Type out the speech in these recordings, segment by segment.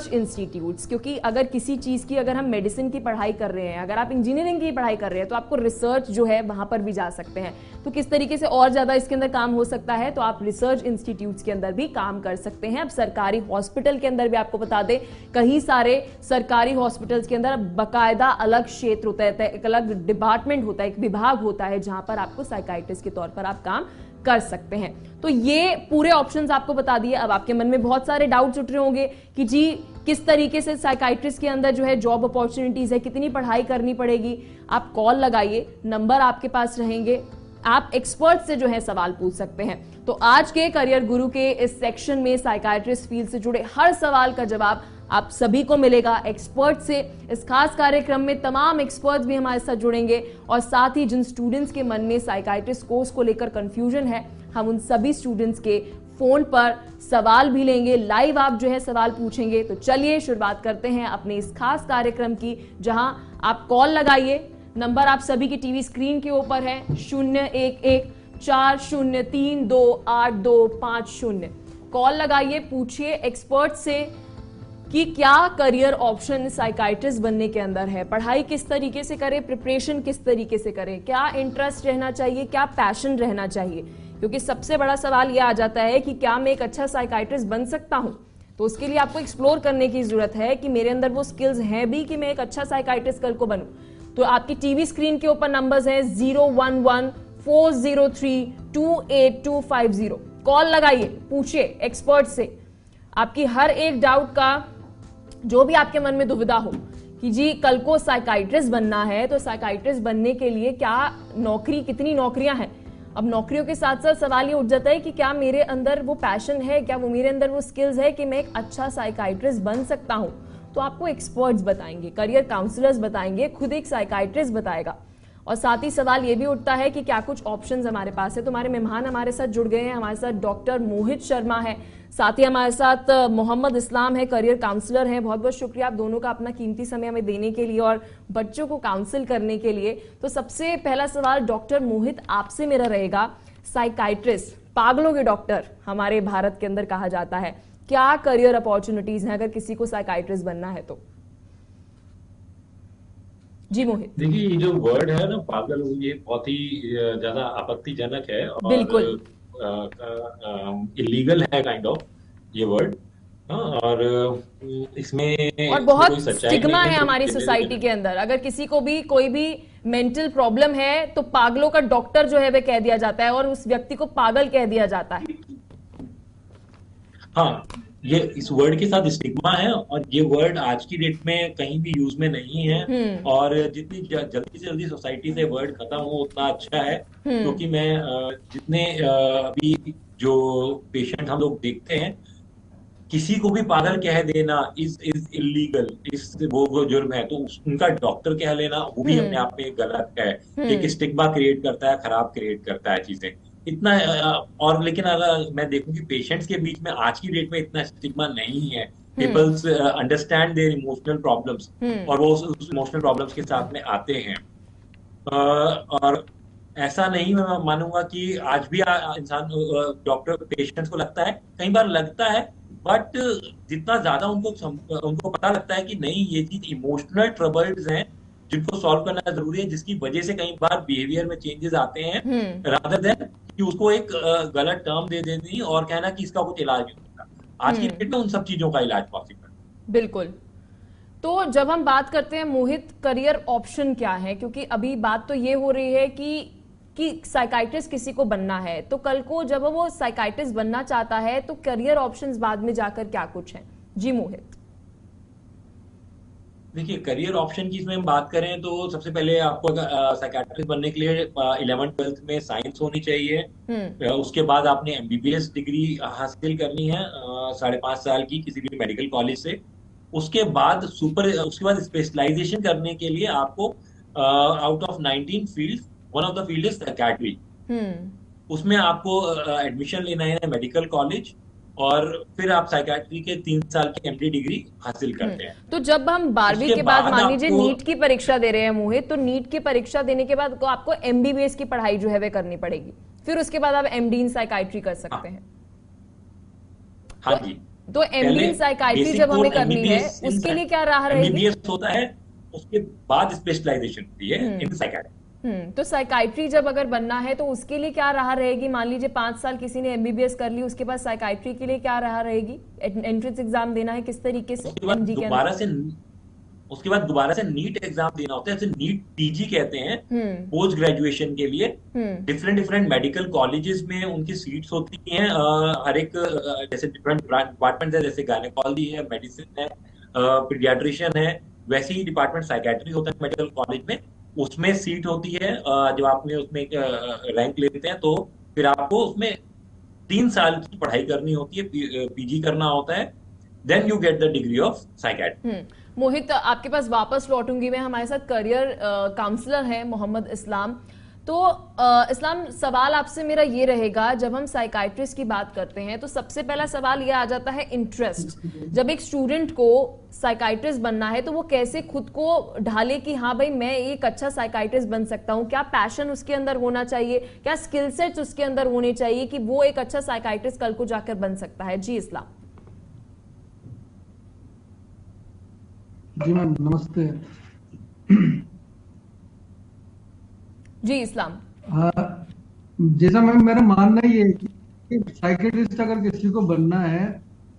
Research institutes, क्योंकि अगर किसी चीज की, अगर हम मेडिसिन की पढ़ाई कर रहे हैं, अगर आप इंजीनियरिंग की पढ़ाई कर रहे हैं, तो आपको रिसर्च जो है वहां पर भी जा सकते हैं। तो किस तरीके से और ज्यादा इसके अंदर काम हो सकता है, तो आप रिसर्च इंस्टीट्यूट्स के अंदर भी काम कर सकते हैं। अब सरकारी हॉस्पिटल के अंदर भी आपको बता दें, कई सारे सरकारी हॉस्पिटल्स के अंदर बाकायदा अलग क्षेत्र होता है, एक अलग डिपार्टमेंट होता है, एक विभाग होता है, जहां पर आपको साइकाइट्रिस्ट के तौर पर आप काम कर सकते हैं। तो ये पूरे ऑप्शंस आपको बता दिए। अब आपके मन में बहुत सारे डाउट्स उठ रहे होंगे कि जी किस तरीके से साइकाइट्रिस्ट के अंदर जो है जॉब अपॉर्चुनिटीज है, कितनी पढ़ाई करनी पड़ेगी। आप कॉल लगाइए, नंबर आपके पास रहेंगे, आप एक्सपर्ट से जो है सवाल पूछ सकते हैं। तो आज के करियर गुरु के इस सेक्शन में साइकाइट्रिस्ट फील्ड से जुड़े हर सवाल का जवाब आप सभी को मिलेगा एक्सपर्ट से। इस खास कार्यक्रम में तमाम एक्सपर्ट्स भी हमारे साथ जुड़ेंगे और साथ ही जिन स्टूडेंट्स के मन में साइकाइट्रिस्ट कोर्स को लेकर कंफ्यूजन है, हम उन सभी स्टूडेंट्स के फोन पर सवाल भी लेंगे, लाइव आप जो है सवाल पूछेंगे। तो चलिए शुरुआत करते हैं अपने इस खास कार्यक्रम की, जहां आप कॉल लगाइए। नंबर आप सभी की टीवी स्क्रीन के ऊपर है, 011-40328250। कॉल लगाइए, पूछिए एक्सपर्ट से कि क्या करियर ऑप्शन साइकाइट्रिस्ट बनने के अंदर है, पढ़ाई किस तरीके से करें, प्रिपरेशन किस तरीके से करें, क्या इंटरेस्ट रहना चाहिए, क्या पैशन रहना चाहिए। क्योंकि सबसे बड़ा सवाल यह आ जाता है कि क्या मैं एक अच्छा साइकाइट्रिस्ट बन सकता हूं। तो उसके लिए आपको एक्सप्लोर करने की जरूरत है कि मेरे अंदर वो स्किल्स हैं भी कि मैं एक अच्छा साइकाइट्रिस्ट कल को बनूं। तो आपकी टीवी स्क्रीन के ऊपर नंबर्स हैं 011-403-28250। कॉल लगाइए, पूछिए एक्सपर्ट से आपकी हर एक डाउट का, जो भी आपके मन में दुविधा हो कि जी कल को साइकाइट्रिस्ट बनना है, तो साइकाइट्रिस्ट बनने के लिए क्या नौकरी, कितनी नौकरियां हैं। अब नौकरियों के साथ साथ सवाल ये उठ जाता है कि क्या मेरे अंदर वो पैशन है, क्या वो मेरे अंदर वो स्किल्स है कि मैं एक अच्छा साइकाइट्रिस्ट बन सकता हूं। तो आपको एक्सपर्ट्स बताएंगे, करियर काउंसलर्स बताएंगे, खुद एक साइकाइट्रिस्ट बताएगा। और साथ ही सवाल ये भी उठता है कि क्या कुछ ऑप्शंस हमारे पास है। तो हमारे मेहमान हमारे साथ जुड़ गए हैं, हमारे साथ डॉक्टर मोहित शर्मा है, साथ ही हमारे साथ मोहम्मद इस्लाम है, करियर काउंसलर हैं। बहुत बहुत शुक्रिया आप दोनों का अपना कीमती समय हमें देने के लिए और बच्चों को काउंसिल करने के लिए। तो सबसे पहला सवाल डॉक्टर मोहित आपसे मेरा रहेगा, साइकाइट्रिस्ट पागलों के डॉक्टर हमारे भारत के अंदर कहा जाता है, क्या करियर अपॉर्चुनिटीज हैं अगर किसी को साइकाइट्रिस्ट बनना है तो। जी मोहित। देखिए, ये जो वर्ड है ना पागल, ये बहुत ही ज्यादा आपत्तिजनक है और बिल्कुल। इलीगल है काइंड ऑफ ये वर्ड। और इसमें और इसमें कोई बहुत सच्चाई स्टिग्मा नहीं है है, क्योंकि हमारी सोसाइटी जनरली के अंदर। अगर किसी को भी कोई भी मेंटल प्रॉब्लम है तो पागलों का डॉक्टर जो है वह कह दिया जाता है और उस व्यक्ति को पागल कह दिया जाता है। हाँ, ये इस वर्ड के साथ स्टिग्मा है और ये वर्ड आज की डेट में कहीं भी यूज में नहीं है। हम्म। और जितनी जल्दी से जल्दी सोसाइटी से वर्ड खत्म हो उतना अच्छा है, क्योंकि हम्म। मैं जितने अभी जो पेशेंट हम लोग देखते हैं, किसी को भी पागल कह देना इज इलीगल, इस वो जुर्म है। तो उनका डॉक्टर कह लेना वो भी अपने हम्म। आप में गलत है। एक हम्म। स्टिग्मा क्रिएट करता है, खराब क्रिएट करता है चीजें इतना। और लेकिन अगर मैं देखूं कि पेशेंट्स के बीच में आज की डेट में इतना स्टिग्मा नहीं है। Hmm. Peoples understand their emotional problems hmm. और वो उस इमोशनल प्रॉब्लम्स के साथ में आते हैं। और ऐसा नहीं मैं मानूंगा कि आज भी इंसान, डॉक्टर पेशेंट्स को लगता है, कई बार लगता है, बट जितना ज्यादा उनको पता लगता है कि नहीं, ये चीज इमोशनल ट्रबल्स हैं जिनको सॉल्व करना जरूरी है, जिसकी वजह से कई बार बिहेवियर में चेंजेस आते हैं, हम्म। रादर देन कि उसको एक गलत टर्म दे देनी और कहना कि इसका कुछ इलाज नहीं होता। आज की डेट में उन सब चीजों का इलाज पॉसिबल। बिल्कुल। तो जब हम बात करते हैं मोहित करियर ऑप्शन क्या है, क्योंकि अभी बात तो ये हो रही है कि साइकाइट्रिस्ट किसी को बनना है, तो कल को जब वो साइकाइट्रिस्ट बनना चाहता है तो करियर ऑप्शंस बाद में जाकर क्या कुछ हैं। जी मोहित। देखिए, करियर ऑप्शन की इसमें हम बात करें तो सबसे पहले आपको साइकाट्रिस्ट बनने के लिए 11th-12th में साइंस होनी चाहिए। हम्म। उसके बाद आपने एमबीबीएस डिग्री हासिल करनी है 5.5 साल की किसी भी मेडिकल कॉलेज से। उसके बाद स्पेशलाइजेशन करने के लिए आपको out of 19 field, one of the field is psychiatry. Hmm. उसमें आपको एडमिशन लेना है मेडिकल कॉलेज, और फिर आप साइकाट्री के 3 साल की एमडी डिग्री हासिल करते हैं। तो जब हम 12वीं उसके के बाद बाद मान लीजिए आपको, नीट की परीक्षा दे रहे हैं मोहित, तो नीट की परीक्षा देने के बाद आपको एमबीबीएस की पढ़ाई जो है वह करनी पड़ेगी, फिर उसके बाद आप एमडी इन साइकाइट्री कर सकते हाँ हैं। हाँ तो जी, तो एमडी इन साइकाइट्री जब हमें करनी है उसके लिए क्या राह रहेगी? एमबीबीएस होता है, उसके बाद स्पेशलाइजेशन होती है इन साइकाइट्री। तो साइकाइट्री जब अगर बनना है तो उसके लिए क्या राह रहेगी? मान लीजिए 5 साल किसी ने एमबीबीएस कर ली, उसके बाद साइकाइट्री के लिए क्या राह रहेगी? एंट्रेंस एग्जाम देना है किस तरीके से? उसके बाद दोबारा से नीट एग्जाम देना होता है, जैसे नीट पीजी कहते हैं पोस्ट ग्रेजुएशन के लिए। डिफरेंट मेडिकल कॉलेजेस में उनकी सीट्स होती हैं, हर एक जैसे डिफरेंट डिपार्टमेंट है, जैसे गायनेकोलॉजी है, मेडिसिन है, पीडियाट्रिशियन है, वैसे ही डिपार्टमेंट साइकेट्री होता है मेडिकल कॉलेज में, उसमें सीट होती है। जब आपने उसमें रैंक लेते हैं तो फिर आपको उसमें 3 साल की पढ़ाई करनी होती है, पीजी करना होता है, then you get the degree of psychiatry. Mohit, आपके पास वापस लौटूंगी मैं। हमारे साथ करियर काउंसलर हैं मोहम्मद इस्लाम। तो इस्लाम, सवाल आपसे मेरा ये रहेगा, जब हम साइकाइट्रिस्ट की बात करते हैं तो सबसे पहला सवाल ये आ जाता है इंटरेस्ट। जब एक स्टूडेंट को साइकाइट्रिस्ट बनना है तो वो कैसे खुद को ढाले कि हाँ भाई मैं एक अच्छा साइकाइट्रिस्ट बन सकता हूँ? क्या पैशन उसके अंदर होना चाहिए? क्या स्किल सेट्स उसके अंदर होने चाहिए कि वो एक अच्छा साइकाइट्रिस्ट कल को जाकर बन सकता है? जी इस्लाम। जी मैम, नमस्ते। जी इस्लाम। जैसा मैम मेरा मानना ये है कि साइकियाट्रिस्ट अगर किसी को बनना है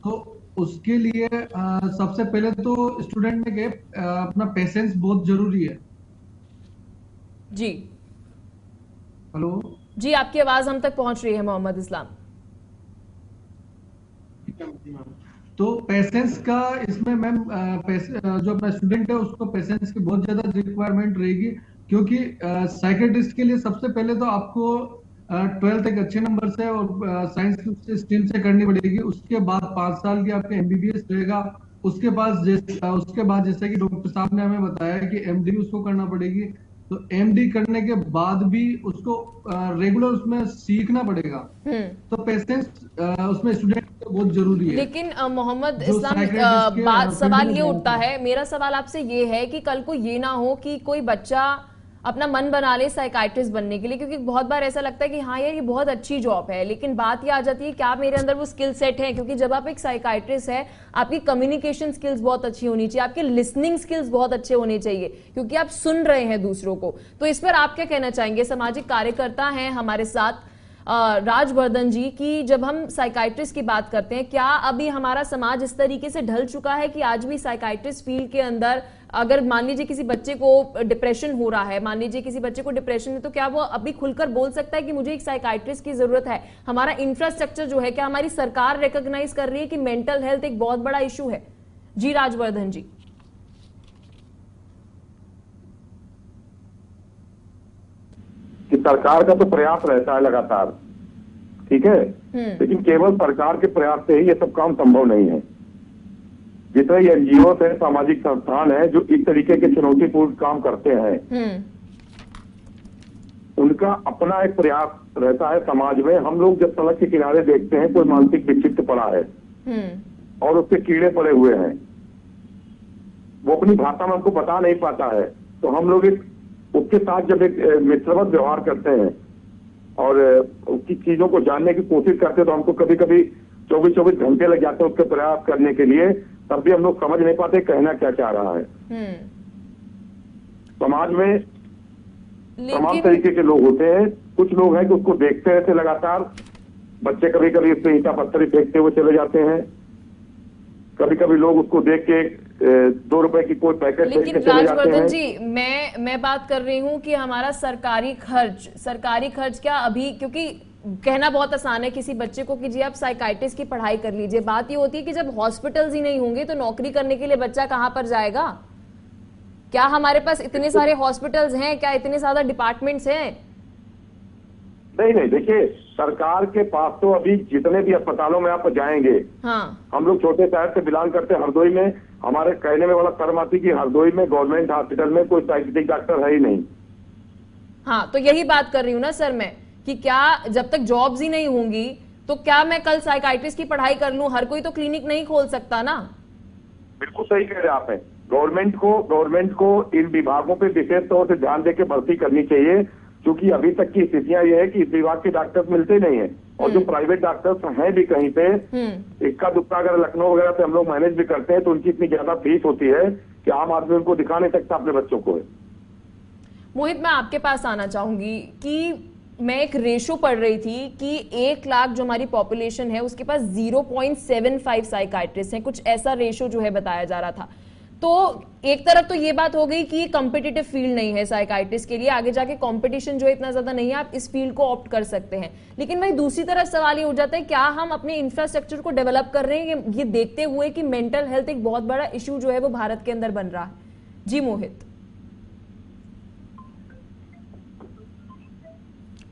तो उसके लिए सबसे पहले तो स्टूडेंट में अपना पेशेंस बहुत जरूरी है। जी हेलो जी, आपकी आवाज हम तक पहुंच रही है मोहम्मद इस्लाम। तो पेशेंस का इसमें मैम जो अपना स्टूडेंट है उसको पेशेंस की बहुत ज्यादा रिक्वायरमेंट रहेगी, क्योंकि साइकियाट्रिस्ट के लिए सबसे पहले तो आपको 12th एक अच्छे नंबर से और साइंस स्ट्रीम से करनी पड़ेगी। उसके बाद 5 साल की आपके एमबीबीएस रहेगा। उसके बाद जैसा कि डॉक्टर साहब ने हमें बताया कि एमडी उसको करना पड़ेगी। तो एमडी करने के बाद भी उसको रेगुलर उसमें सीखना पड़ेगा। तो पेशेंस उसमें स्टूडेंट बहुत जरूरी है। लेकिन मोहम्मद इस्लाम, सवाल ये उठता है, मेरा सवाल आपसे ये है कि कल को ये ना हो कि कोई बच्चा अपना मन बना ले साइकाइट्रिस्ट बनने के लिए, क्योंकि बहुत बार ऐसा लगता है कि हाँ यार ये बहुत अच्छी जॉब है, लेकिन बात ये आ जाती है क्या मेरे अंदर वो स्किल सेट है? क्योंकि जब आप एक साइकाइट्रिस्ट है, आपकी कम्युनिकेशन स्किल्स बहुत अच्छी होनी चाहिए, आपके लिसनिंग स्किल्स बहुत अच्छे होने चाहिए, क्योंकि आप सुन रहे हैं दूसरों को। तो इस पर आप क्या कहना चाहेंगे? सामाजिक कार्यकर्ता हैं हमारे साथ राजवर्धन जी, की जब हम साइकाइट्रिस्ट की बात करते हैं, क्या अभी हमारा समाज इस तरीके से ढल चुका है कि आज भी साइकाइट्रिस्ट फील्ड के अंदर अगर मान लीजिए किसी बच्चे को डिप्रेशन हो रहा है, मान लीजिए किसी बच्चे को डिप्रेशन है, तो क्या वो अभी खुलकर बोल सकता है कि मुझे एक साइकाइट्रिस्ट की जरूरत है? हमारा इंफ्रास्ट्रक्चर जो है, क्या हमारी सरकार रिकॉग्नाइज कर रही है कि मेंटल हेल्थ एक बहुत बड़ा इशू है? जी राजवर्धन जी। कि सरकार का तो प्रयास रहता है लगातार, ठीक है, लेकिन केवल सरकार के प्रयास से ही ये सब काम संभव नहीं है। जितने एनजीओ है, सामाजिक संस्थान है जो इस तरीके के चुनौतीपूर्ण काम करते हैं, उनका अपना एक प्रयास रहता है समाज में। हम लोग जब सड़क के किनारे देखते हैं कोई मानसिक विक्षिप्त पड़ा है और उसके कीड़े पड़े हुए हैं, वो अपनी भाषा में हमको बता नहीं पाता है, तो हम लोग उसके साथ जब एक मित्रवत व्यवहार करते हैं और उसकी चीजों को जानने की कोशिश करते हैं, तो हमको कभी कभी 24-24 घंटे लग जाते हैं उसके प्रयास करने के लिए, तब भी हम लोग समझ नहीं पाते कहना क्या चाह रहा है। समाज में तमाम तरीके के लोग होते हैं। कुछ लोग हैं कि उसको देखते रहते लगातार, बच्चे कभी कभी उससे ईंटा पत्थर फेंकते हुए चले जाते हैं, कभी कभी लोग उसको देख के 2 रुपए की कोई पैकेट फेंक के चले जाते हैं। लेकिन राजवर्धन जी, मैं बात कर रही हूँ कि हमारा सरकारी खर्च क्या अभी, क्योंकि कहना बहुत आसान है किसी बच्चे को कि जी आप साइकाइट्रिस्ट की पढ़ाई कर लीजिए, बात ये होती है कि जब हॉस्पिटल्स ही नहीं होंगे तो नौकरी करने के लिए बच्चा कहाँ पर जाएगा? क्या हमारे पास इतने सारे हॉस्पिटल्स हैं? क्या इतने ज्यादा डिपार्टमेंट्स हैं? नहीं, देखिए सरकार के पास तो अभी जितने भी अस्पतालों में आप जाएंगे, हाँ, हम लोग छोटे शहर से बिलोंग करते हैं, हरदोई में हमारे कहने में बड़ा शर्म आती कि हरदोई में गवर्नमेंट हॉस्पिटल में कोई साइकियाट्रिक डॉक्टर है ही नहीं। हाँ, तो यही बात कर रही हूँ ना सर मैं, कि क्या जब तक जॉब्स ही नहीं होंगी तो क्या मैं कल साइकाइट्रिस्ट की पढ़ाई कर लूं? हर कोई तो क्लिनिक नहीं खोल सकता ना। बिल्कुल सही कह रहे हैं आप। गवर्नमेंट को इन विभागों पे विशेष तौर से ध्यान देकर भर्ती करनी चाहिए, क्योंकि अभी तक की स्थितियां ये है कि इस विभाग के डॉक्टर मिलते नहीं है। और जो प्राइवेट डॉक्टर्स हैं भी कहीं पे, इक्का दुक्का अगर लखनऊ वगैरह पे हम लोग मैनेज भी करते हैं तो उनकी इतनी ज्यादा फीस होती है कि आम आदमी उनको दिखा नहीं सकता अपने बच्चों को। मोहित, मैं आपके पास आना चाहूंगी कि मैं एक रेशो पढ़ रही थी कि 1 लाख जो हमारी पॉपुलेशन है उसके पास 0.75 साइकाइट्रिस्ट हैं, कुछ ऐसा रेशो जो है बताया जा रहा था। तो एक तरफ तो ये बात हो गई कि कॉम्पिटिटिव फील्ड नहीं है साइकाइट्रिस्ट के लिए, आगे जाके कंपटीशन जो है इतना ज्यादा नहीं है, आप इस फील्ड को ऑप्ट कर सकते हैं। लेकिन वही दूसरी तरफ सवाल ये उठ जाता है, क्या हम अपने इंफ्रास्ट्रक्चर को डेवलप कर रहे हैं ये देखते हुए कि मेंटल हेल्थ एक बहुत बड़ा इशू जो है वो भारत के अंदर बन रहा है? जी मोहित।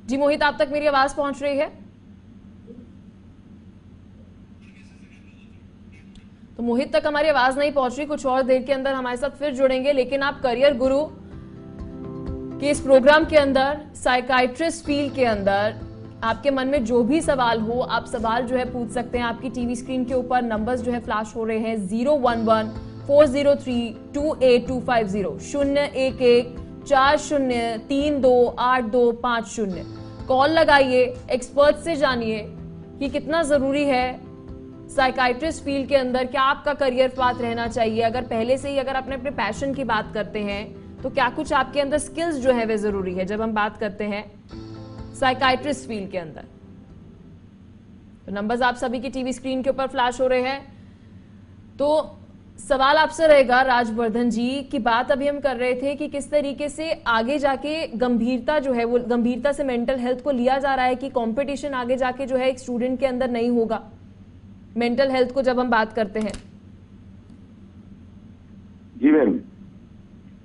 जी मोहित, आप तक मेरी आवाज पहुंच रही है? तो मोहित तक हमारी आवाज नहीं पहुंच रही, कुछ और देर के अंदर हमारे साथ फिर जुड़ेंगे। लेकिन आप करियर गुरु के इस प्रोग्राम के अंदर साइकाइट्रिस्ट फील्ड के अंदर आपके मन में जो भी सवाल हो, आप सवाल जो है पूछ सकते हैं। आपकी टीवी स्क्रीन के ऊपर नंबर्स जो है फ्लैश हो रहे हैं 011-403-28250 011-40328250। कॉल लगाइए, एक्सपर्ट से जानिए कि कितना जरूरी है साइकाइट्रिस्ट फील्ड के अंदर, क्या आपका करियर पाथ रहना चाहिए। अगर पहले से ही अगर आपने अपने पैशन की बात करते हैं तो क्या कुछ आपके अंदर स्किल्स जो है वे जरूरी है जब हम बात करते हैं साइकाइट्रिस्ट फील्ड के अंदर। तो नंबर्स आप सभी की टीवी स्क्रीन के ऊपर फ्लैश हो रहे हैं। तो सवाल आपसे रहेगा राजवर्धन जी की बात अभी हम कर रहे थे कि किस तरीके से आगे जाके गंभीरता जो है वो गंभीरता से मेंटल हेल्थ को लिया जा रहा है कि कंपटीशन आगे जाके जो है एक स्टूडेंट के अंदर नहीं होगा मेंटल हेल्थ को जब हम बात करते हैं। जी मैम।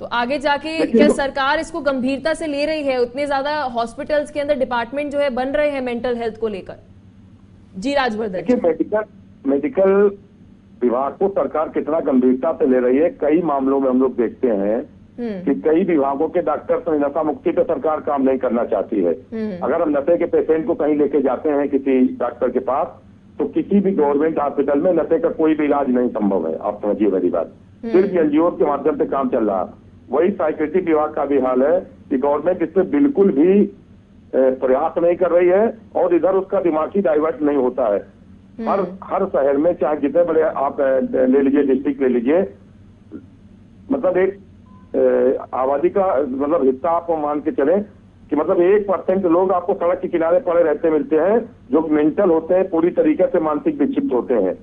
तो आगे जाके क्या सरकार इसको गंभीरता से ले रही है? उतने ज्यादा हॉस्पिटल्स के अंदर डिपार्टमेंट जो है बन रहे हैं मेंटल हेल्थ को लेकर। जी राजवर्धन। देखिए, मेडिकल विभाग को सरकार कितना गंभीरता से ले रही है, कई मामलों में हम लोग देखते हैं कि कई विभागों के डॉक्टर्स नशा मुक्ति पे सरकार काम नहीं करना चाहती है। अगर हम नशे के पेशेंट को कहीं लेके जाते हैं किसी डॉक्टर के पास, तो किसी भी गवर्नमेंट हॉस्पिटल में नशे का कोई भी इलाज नहीं संभव है। आप समझिए मेरी बात। सिर्फ एनजीओ के माध्यम से काम चल रहा है। वही साइकेट्रिक विभाग का भी हाल है कि गवर्नमेंट इस पर बिल्कुल भी प्रयास नहीं कर रही है और इधर उसका दिमागी डाइवर्ट नहीं होता है। हर शहर में, चाहे जितने बड़े आप ले लीजिए, डिस्ट्रिक्ट ले लीजिए, मतलब एक आबादी का मतलब हिस्सा आप मान के चले कि मतलब 1% लोग आपको सड़क के किनारे पड़े रहते मिलते हैं जो मेंटल होते हैं, पूरी तरीके से मानसिक विक्षिप्त होते हैं।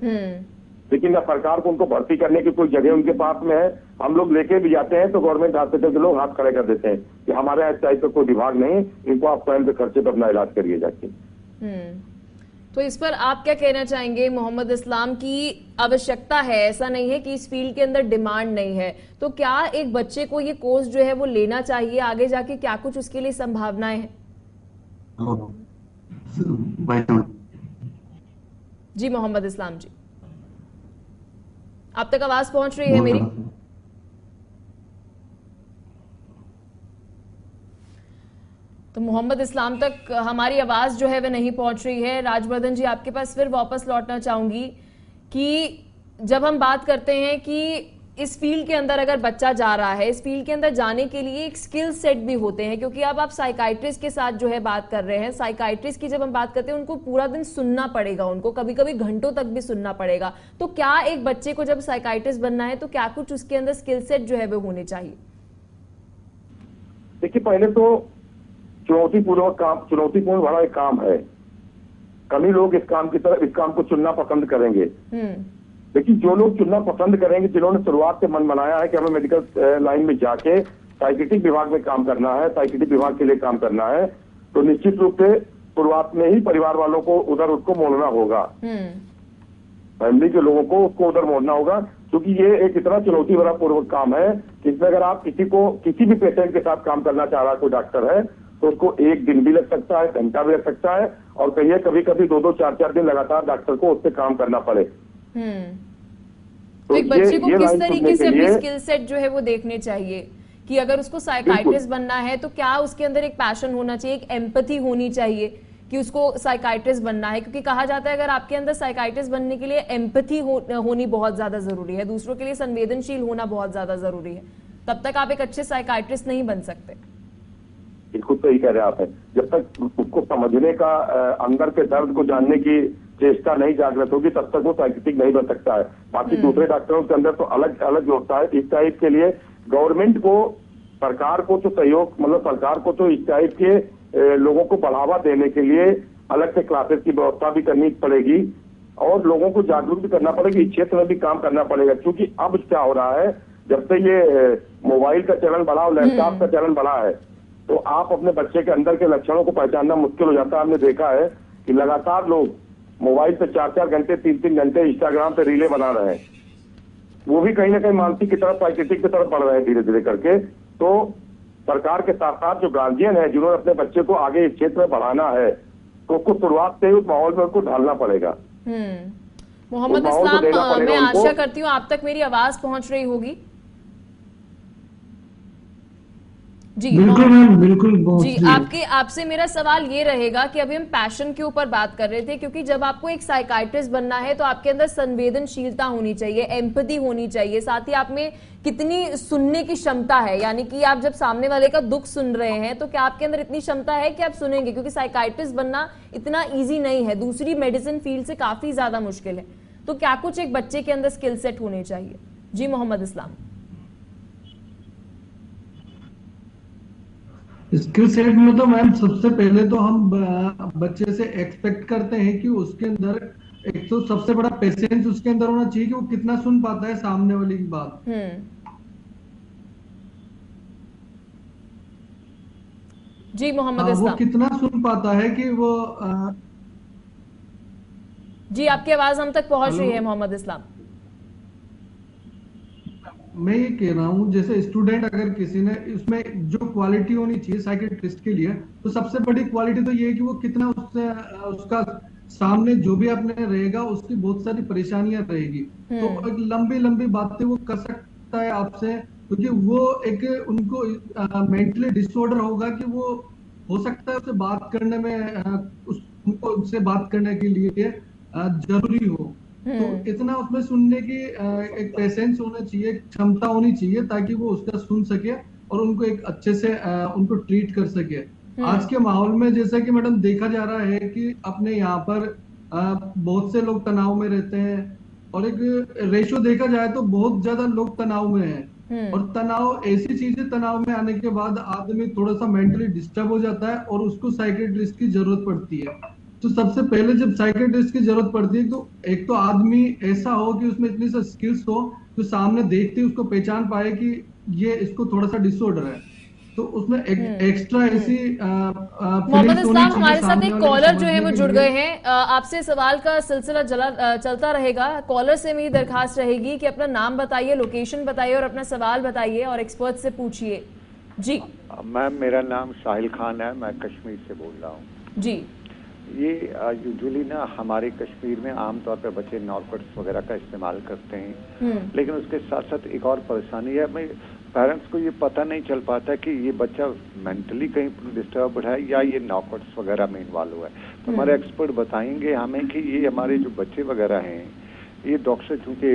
लेकिन ना सरकार को उनको भर्ती करने की कोई जगह उनके पास में है। हम लोग लेके भी जाते हैं तो गवर्नमेंट हॉस्पिटल के लोग हाथ खड़े कर देते हैं कि हमारे यहाँ इस टाइप का कोई विभाग नहीं, इनको आप स्वयं के खर्चे पर अपना इलाज करिए जाके। तो इस पर आप क्या कहना चाहेंगे? मोहम्मद इस्लाम की आवश्यकता है, ऐसा नहीं है कि इस फील्ड के अंदर डिमांड नहीं है। तो क्या एक बच्चे को ये कोर्स जो है वो लेना चाहिए? आगे जाके क्या कुछ उसके लिए संभावनाएं हैं? जी मोहम्मद इस्लाम जी, आप तक आवाज पहुंच रही है मेरी? तो मोहम्मद इस्लाम तक हमारी आवाज जो है वह नहीं पहुंच रही है। राजवर्धन जी, आपके पास फिर वापस लौटना चाहूंगी कि जब हम बात करते हैं कि इस फील्ड के अंदर अगर बच्चा जा रहा है, इस फील्ड के अंदर जाने के लिए एक स्किल सेट भी होते हैं, क्योंकि अब आप साइकाइट्रिस्ट के साथ जो है बात कर रहे हैं। साइकाइट्रिस्ट की जब हम बात करते हैं उनको पूरा दिन सुनना पड़ेगा, उनको कभी कभी घंटों तक भी सुनना पड़ेगा। तो क्या एक बच्चे को जब साइकाइट्रिस्ट बनना है तो क्या कुछ उसके अंदर स्किल सेट जो है वो होने चाहिए? देखिए, पहले तो चुनौतीपूर्ण भरा एक काम है। कम ही लोग इस काम को चुनना पसंद करेंगे। लेकिन जो लोग चुनना पसंद करेंगे, जिन्होंने शुरुआत से मन बनाया है कि हमें मेडिकल लाइन में जाके साइकेट्रिक विभाग में काम करना है, साइकेट्रिक विभाग के लिए काम करना है, तो निश्चित रूप से शुरुआत में ही परिवार वालों को उधर उसको मोड़ना होगा, फैमिली के लोगों को उसको उधर मोड़ना होगा। क्योंकि ये एक इतना चुनौती भरा पूर्वक काम है कि इसमें अगर आप किसी भी पेशेंट के साथ काम करना चाह रहा कोई डॉक्टर है तो उसको 1 दिन भी लग सकता है, घंटा भी लग सकता है, और कहिए कभी कभी 2-2, 4-4 दिन लगातार डॉक्टर को उस पर काम करना पड़े। तो एक बच्चे को किस तरीके से अपनी स्किल सेट जो है वो देखने चाहिए कि अगर उसको साइकाइट्रिस्ट बनना है तो क्या उसके अंदर एक पैशन होना चाहिए, एक एम्पैथी होनी चाहिए कि उसको साइकाइट्रिस्ट बनना है? क्योंकि कहा जाता है अगर आपके अंदर साइकाइट्रिस्ट बनने के लिए एम्पैथी होनी बहुत ज्यादा जरूरी है, दूसरों के लिए संवेदनशील होना बहुत ज्यादा जरूरी है, तब तक आप एक अच्छे साइकाइट्रिस्ट नहीं बन सकते। खुद सही कह रहे आप हैं। जब तक उसको समझने का अंदर के दर्द को जानने की चेष्टा नहीं जागृत होगी तब तक वो साइकियाट्रिक नहीं बन सकता है। बाकी दूसरे डॉक्टरों के अंदर तो अलग अलग होता है। इस टाइप के लिए गवर्नमेंट को, सरकार को तो सहयोग, मतलब सरकार को तो इस टाइप के लोगों को बढ़ावा देने के लिए अलग से क्लासेस की व्यवस्था भी करनी पड़ेगी और लोगों को जागरूक भी करना पड़ेगा, इस क्षेत्र में भी काम करना पड़ेगा। क्योंकि अब क्या हो रहा है, जब से ये मोबाइल का चलन बढ़ा और लैपटॉप का चलन बढ़ा है तो आप अपने बच्चे के अंदर के लक्षणों को पहचानना मुश्किल हो जाता है। आपने देखा है कि लगातार लोग मोबाइल पे 4-4 घंटे 3-3 घंटे इंस्टाग्राम पे रीलें बना रहे हैं, वो भी कहीं ना कहीं मानसिक की तरफ, साइकियाट्रिक की तरफ बढ़ रहे हैं धीरे धीरे करके। तो सरकार के साथ साथ जो गार्जियन है जिन्होंने अपने बच्चे को आगे इस क्षेत्र में बढ़ाना है तो उसको शुरुआत से ही उस माहौल में उनको ढालना पड़ेगा। मोहम्मद इस्लाम, मैं आशा करती हूँ आप तक मेरी आवाज पहुंच रही होगी। जी बिल्कुल मैम, बिल्कुल जी। आपसे मेरा सवाल ये रहेगा कि अभी हम पैशन के ऊपर बात कर रहे थे, क्योंकि जब आपको एक साइकाइट्रिस्ट बनना है तो आपके अंदर संवेदनशीलता होनी चाहिए, एम्पैथी होनी चाहिए, साथ ही आप में कितनी सुनने की क्षमता है, यानी कि आप जब सामने वाले का दुख सुन रहे हैं तो क्या आपके अंदर इतनी क्षमता है कि आप सुनेंगे, क्योंकि साइकाइट्रिस्ट बनना इतना ईजी नहीं है, दूसरी मेडिसिन फील्ड से काफी ज्यादा मुश्किल है। तो क्या कुछ एक बच्चे के अंदर स्किल सेट होने चाहिए? जी मोहम्मद इस्लाम। स्किल सेट में तो मैम सबसे पहले तो हम बच्चे से एक्सपेक्ट करते हैं कि उसके अंदर एक तो सबसे बड़ा पेशेंस उसके अंदर होना चाहिए कि वो कितना सुन पाता है सामने वाले की बात। जी मोहम्मद इस्लाम, वो कितना सुन पाता है कि वो जी आपकी आवाज हम तक पहुंच रही है मोहम्मद इस्लाम। मैं ये कह रहा हूँ जैसे स्टूडेंट अगर किसी ने उसमें जो क्वालिटी होनी चाहिए साइकियाट्रिस्ट के लिए, तो सबसे बड़ी क्वालिटी तो ये है कि वो कितना उससे उसका सामने जो भी अपने रहेगा उसकी बहुत सारी परेशानियां रहेगी तो एक लंबी लंबी बातें वो कर सकता है आपसे, क्योंकि वो एक उनको मेंटली डिसऑर्डर होगा कि वो हो सकता है उससे बात करने में उनको उससे बात करने के लिए जरूरी हो। तो इतना उसमें सुनने की एक पेशेंस होना चाहिए, क्षमता होनी चाहिए ताकि वो उसका सुन सके और उनको एक अच्छे से उनको ट्रीट कर सके। आज के माहौल में जैसा कि मैडम देखा जा रहा है कि अपने यहाँ पर बहुत से लोग तनाव में रहते हैं और एक रेशो देखा जाए तो बहुत ज्यादा लोग तनाव में हैं और तनाव ऐसी चीज है, तनाव में आने के बाद आदमी थोड़ा सा मेंटली डिस्टर्ब हो जाता है और उसको साइकियाट्रिस्ट की जरूरत पड़ती है। तो सबसे पहले जब साइकियाट्रिस्ट की जरूरत पड़ती है तो एक तो आदमी ऐसा हो कि उसमें इतनी सा स्किल्स हो तो सामने देखते ही उसको पहचान पाए कि ये इसको थोड़ा सा डिसऑर्डर है, तो उसमें एक्स्ट्रा ऐसी मोहम्मद इस्लाम, हमारे साथ एक कॉलर जो है वो जुड़ गए हैं। आपसे सवाल का सिलसिला चलता रहेगा। कॉलर से मेरी दरखास्त रहेगी कि अपना नाम बताइए, लोकेशन बताइए और अपना सवाल बताइए और एक्सपर्ट से पूछिए। जी मैम, मेरा नाम साहिल खान है, मैं कश्मीर से बोल रहा हूँ। जी, ये यूजुअली ना हमारे कश्मीर में आमतौर पर बच्चे नॉर्कोटिक्स वगैरह का इस्तेमाल करते हैं, लेकिन उसके साथ साथ एक और परेशानी है, मैं पेरेंट्स को ये पता नहीं चल पाता कि ये बच्चा मेंटली कहीं डिस्टर्ब है या ये नॉर्कोटिक्स वगैरह में इन्वॉल्व हुआ है। तो हमारे एक्सपर्ट बताएंगे हमें कि ये हमारे जो बच्चे वगैरह हैं, ये डॉक्टर चूंकि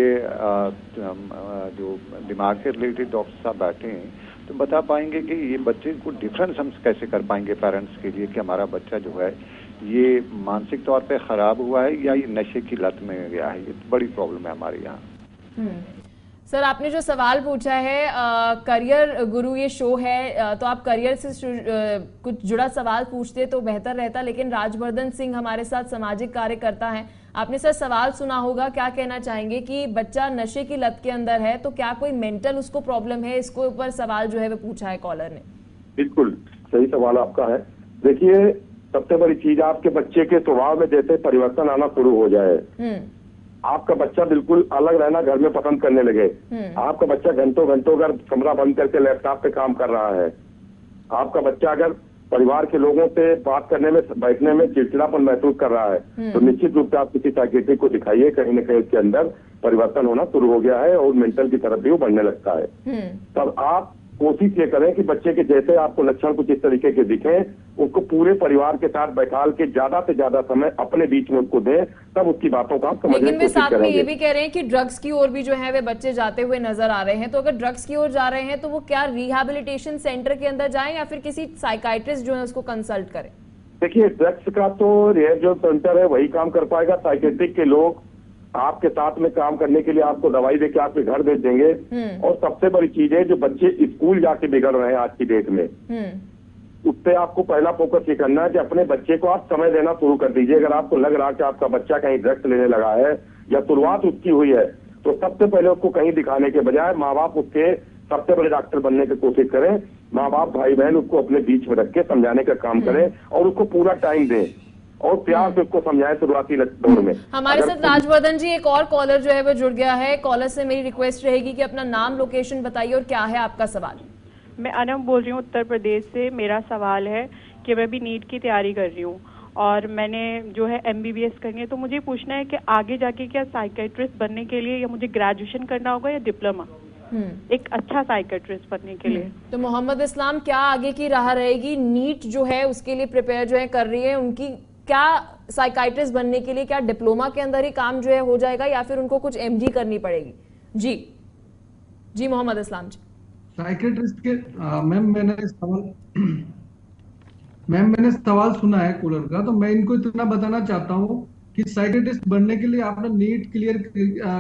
जो दिमाग के रिलेटेड डॉक्टर साहब बैठे हैं तो बता पाएंगे कि ये बच्चे को डिफरेंस हम कैसे कर पाएंगे पेरेंट्स के लिए कि हमारा बच्चा जो है ये मानसिक तौर पे खराब हुआ है या ये नशे की लत में गया है। ये बड़ी प्रॉब्लम है हमारे यहाँ। सर, आपने जो सवाल पूछा है, करियर गुरु ये शो है, तो आप करियर से कुछ जुड़ा सवाल पूछते तो बेहतर रहता, लेकिन राजवर्धन सिंह हमारे साथ सामाजिक कार्यकर्ता हैं। आपने सर सवाल सुना होगा, क्या कहना चाहेंगे कि बच्चा नशे की लत के अंदर है तो क्या कोई मेंटल उसको प्रॉब्लम है? इसको ऊपर सवाल जो है वो पूछा है कॉलर ने। बिल्कुल सही सवाल आपका है। देखिए, सबसे बड़ी चीज आपके बच्चे के स्वभाव में जैसे परिवर्तन आना शुरू हो जाए, आपका बच्चा बिल्कुल अलग रहना घर में पसंद करने लगे, आपका बच्चा घंटों घंटों अगर कमरा बंद करके लैपटॉप पे काम कर रहा है, आपका बच्चा अगर परिवार के लोगों से बात करने में बैठने में चिड़चिड़ापन महसूस कर रहा है तो निश्चित रूप से आप किसी साइकियाट्रिस्ट को दिखाइए। कहीं न कहीं उसके अंदर परिवर्तन होना शुरू हो गया है और मेंटल की तरफ भी वो बढ़ने लगता है। तब आप कोशिश ये करें कि बच्चे के जैसे आपको लक्षण कुछ इस तरीके के दिखें, उसको पूरे परिवार के साथ बैठाल के ज्यादा से ज्यादा समय अपने बीच में उसको दें, तब उसकी बातों का आप समझने की कोशिश करेंगे। लेकिन वे साथ में ये भी कह रहे हैं कि ड्रग्स की ओर भी जो है वे बच्चे जाते हुए नजर आ रहे हैं, तो अगर ड्रग्स की ओर जा रहे हैं तो वो क्या रिहैबिलिटेशन सेंटर के अंदर जाएं या फिर किसी साइकाइट्रिस्ट जो है उसको कंसल्ट करें? देखिए, ड्रग्स का तो रिहैब जो सेंटर है वही काम कर पाएगा। साइकेट्रिक के लोग आपके साथ में काम करने के लिए आपको दवाई देके आपके घर भेज देंगे। और सबसे बड़ी चीज है, जो बच्चे स्कूल जाके बिगड़ रहे हैं आज की डेट में, उस पर आपको पहला फोकस ये करना है कि अपने बच्चे को आप समय देना शुरू कर दीजिए। अगर आपको लग रहा है कि आपका बच्चा कहीं ड्रग्स लेने लगा है या शुरुआत उसकी हुई है, तो सबसे पहले उसको कहीं दिखाने के बजाय माँ बाप उसके सबसे बड़े डॉक्टर बनने की कोशिश करें। माँ बाप भाई बहन उसको अपने बीच में रख के समझाने का काम करें और उसको पूरा टाइम दें और प्यार से उसको समझाएं शुरुआती दौर में। हमारे साथ राजवर्धन जी, एक और कॉलर जो है वो जुड़ गया है। कॉलर से मेरी रिक्वेस्ट रहेगी कि अपना नाम, लोकेशन बताइए और क्या है आपका सवाल। मैं अनम बोल रही हूँ उत्तर प्रदेश से। मेरा सवाल है कि मैं भी नीट की तैयारी कर रही हूँ और मैंने जो है MBBS करनी है, तो मुझे पूछना है कि आगे जाके क्या साइकेट्रिस्ट बनने के लिए या मुझे ग्रेजुएशन करना होगा या डिप्लोमा एक अच्छा साइकेट्रिस्ट बनने के लिए? तो मोहम्मद इस्लाम, क्या आगे की राह रहेगी? नीट जो है उसके लिए प्रिपेयर जो है कर रही है, उनकी क्या साइकाइट्रिस्ट बनने के लिए क्या डिप्लोमा के अंदर ही काम जो है हो जाएगा या फिर उनको कुछ MD करनी पड़ेगी? जी मोहम्मद इस्लाम जी। साइकेट्रिस्ट के मैम मैंने सवाल सुना है कॉलर का, तो मैं इनको इतना बताना चाहता हूँ कि साइकेट्रिस्ट बनने के लिए आपने नीट क्लियर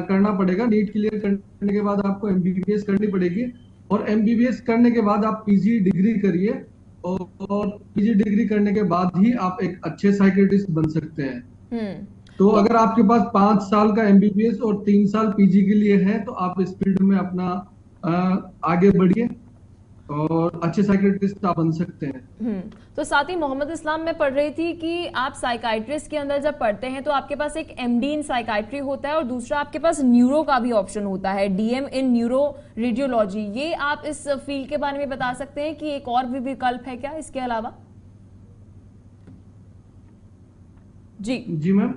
करना पड़ेगा। नीट क्लियर करने के बाद आपको MBBS करनी पड़ेगी और MBBS करने के बाद आप PG डिग्री करिए और PG डिग्री करने के बाद ही आप एक अच्छे साइकेट्रिस्ट बन सकते हैं। तो अगर आपके पास 5 साल का MBBS और 3 साल PG के लिए है, तो आप इस फील्ड में अपना आगे बढ़िए और अच्छे साइकेट्रिस्ट आप बन सकते हैं। तो साथ ही मोहम्मद इस्लाम, मैं पढ़ रही थी कि आप साइकाइट्रिस्ट के अंदर जब पढ़ते हैं तो आपके पास एक MD इन साइकाइट्री होता है और दूसरा आपके पास न्यूरो का भी ऑप्शन होता है, DM इन न्यूरो रेडियोलॉजी। ये आप इस फील्ड के बारे में बता सकते हैं कि एक और भी विकल्प है क्या इसके अलावा? जी मैम,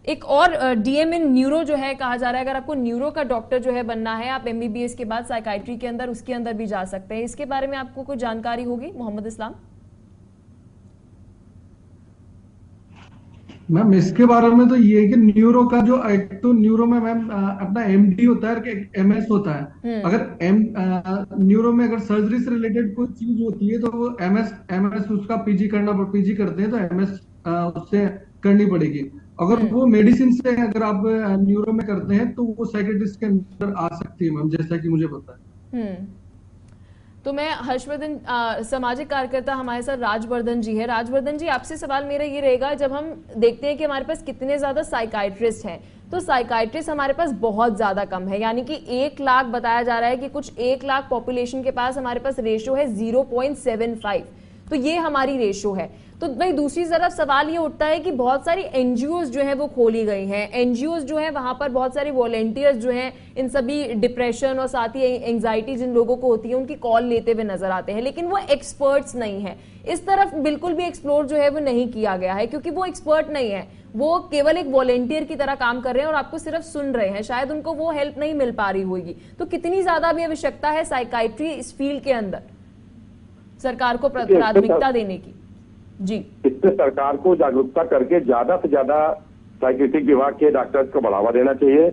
एक और DM इन न्यूरो जो है कहा जा रहा है, अगर आपको न्यूरो का डॉक्टर जो है बनना है, आप MBBS के बाद साइकाइट्री के अंदर उसके अंदर भी जा सकते हैं। इसके बारे में आपको कोई जानकारी होगी मोहम्मद इस्लाम? मैम इसके बारे में तो ये है कि न्यूरो का जो एक तो न्यूरो में मैम अपना MD होता है और MS होता है। अगर न्यूरो में अगर सर्जरी से रिलेटेड कोई चीज होती है तो वो MS उसका PG करते हैं तो MS उससे करनी पड़ेगी। अगर वो मेडिसिन से अगर आप न्यूरो में करते हैं तो वो साइकेट्रिस्ट के अंदर आ सकती है मैम, जैसा कि मुझे पता है। तो मैं हर्षवर्धन, सामाजिक कार्यकर्ता हमारे साथ राजवर्धन जी है। राजवर्धन जी, आपसे सवाल मेरा ये रहेगा, जब हम देखते हैं कि हमारे पास कितने ज्यादा साइकाइट्रिस्ट हैं, तो साइकाइट्रिस्ट हमारे पास बहुत ज्यादा कम है, यानी कि 1 लाख बताया जा रहा है कि कुछ 1 लाख पॉपुलेशन के पास हमारे पास रेशियो है 0.75। तो ये हमारी रेशो है। तो भाई दूसरी तरफ सवाल ये उठता है कि बहुत सारी एनजीओज जो है वो खोली गई हैं। एनजीओज जो है वहां पर बहुत सारे वॉलेंटियर्स जो हैं इन सभी डिप्रेशन और साथ ही एंजाइटी जिन लोगों को होती है उनकी कॉल लेते हुए नजर आते हैं, लेकिन वो एक्सपर्ट्स नहीं है। इस तरफ बिल्कुल भी एक्सप्लोर जो है वो नहीं किया गया है, क्योंकि वो एक्सपर्ट नहीं है, वो केवल एक वॉलेंटियर की तरह काम कर रहे हैं और आपको सिर्फ सुन रहे हैं, शायद उनको वो हेल्प नहीं मिल पा रही होगी। तो कितनी ज्यादा भी आवश्यकता है साइकाइट्री इस फील्ड के अंदर सरकार को प्राथमिकता देने की? जी, इससे सरकार को जागरूकता करके ज्यादा से ज्यादा साइकेट्रिक विभाग के डॉक्टर्स को बढ़ावा देना चाहिए,